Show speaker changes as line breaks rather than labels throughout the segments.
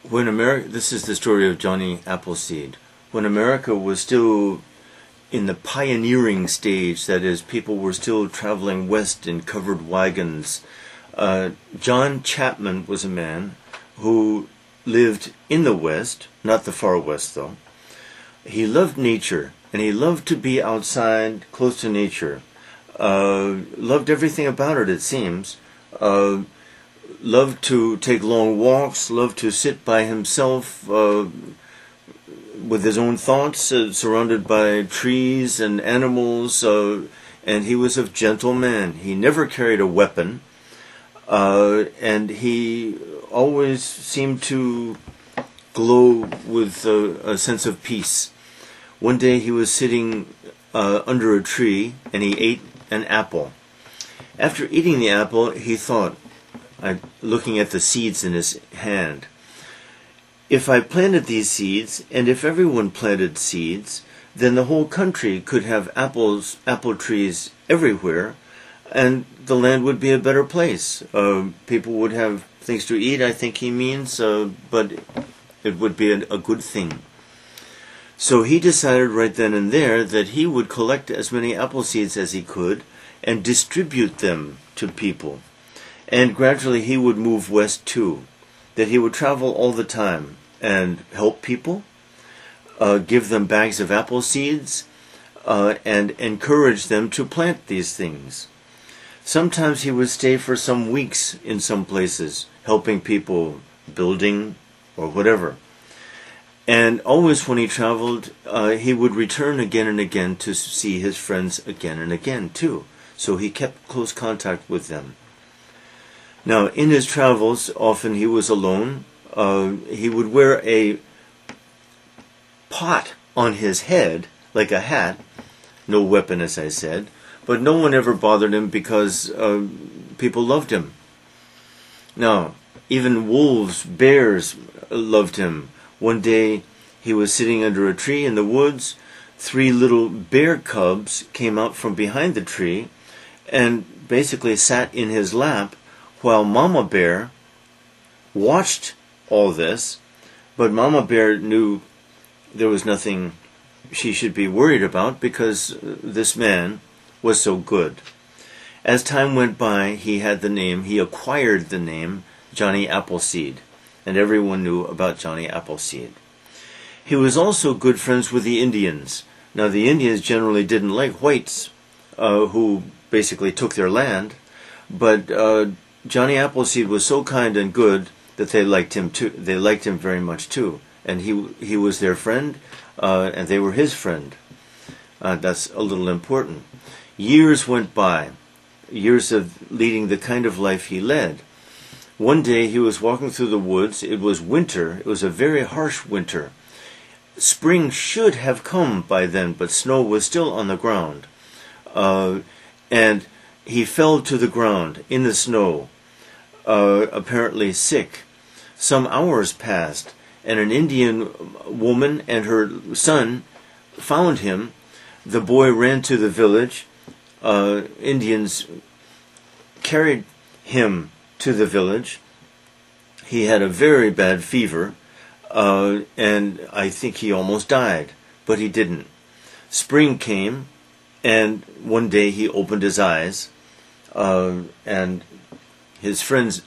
This is the story of Johnny Appleseed. When America was still in the pioneering stage, that is, people were still traveling west in covered wagons, John Chapman was a man who lived in the West, not the far West though. He loved nature, and he loved to be outside, close to nature. Loved everything about it seems. Loved to take long walks, loved to sit by himself with his own thoughts, surrounded by trees and animals, and he was a gentle man. He never carried a weapon, and he always seemed to glow with a sense of peace. One day he was sitting under a tree, and he ate an apple. After eating the apple, he thought, looking at the seeds in his hand, if I planted these seeds, and if everyone planted seeds, then the whole country could have apple trees everywhere, and the land would be a better place. People would have things to eat, I think he means, but it would be a good thing. So he decided right then and there that he would collect as many apple seeds as he could and distribute them to people. And gradually he would move west too, that he would travel all the time and help people, give them bags of apple seeds, and encourage them to plant these things. Sometimes he would stay for some weeks in some places, helping people, building, or whatever. And always when he traveled, he would return again and again to see his friends again and again too. So he kept close contact with them. Now, in his travels, often he was alone. He would wear a pot on his head, like a hat. No weapon, as I said. But no one ever bothered him because people loved him. Now, even wolves, bears loved him. One day, he was sitting under a tree in the woods. 3 little bear cubs came out from behind the tree and basically sat in his lap, while Mama Bear watched all this, but Mama Bear knew there was nothing she should be worried about because this man was so good. As time went by, he acquired the name Johnny Appleseed, and everyone knew about Johnny Appleseed. He was also good friends with the Indians. Now, the Indians generally didn't like whites, who basically took their land, but Johnny Appleseed was so kind and good that they liked him too. They liked him very much too, and he was their friend, and they were his friend. That's a little important. Years went by, years of leading the kind of life he led. One day he was walking through the woods. It was winter. It was a very harsh winter. Spring should have come by then, but snow was still on the ground, and he fell to the ground in the snow, apparently sick. Some hours passed, and an Indian woman and her son found him. The boy ran to the village. Indians carried him to the village. He had a very bad fever, and I think he almost died, but he didn't. Spring came, and one day he opened his eyes, and his friends,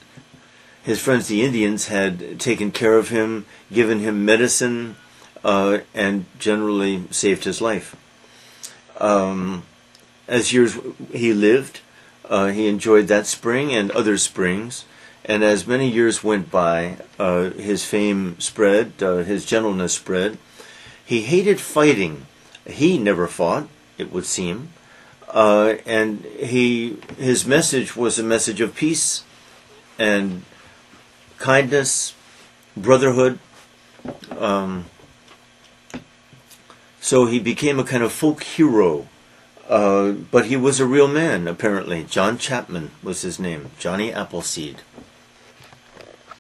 the Indians, had taken care of him, given him medicine, and generally saved his life. As years he lived, he enjoyed that spring and other springs, and as many years went by, his fame spread, his gentleness spread. He hated fighting. He never fought, it would seem. And his message was a message of peace and kindness, brotherhood. So he became a kind of folk hero. But he was a real man, apparently. John Chapman was his name, Johnny Appleseed.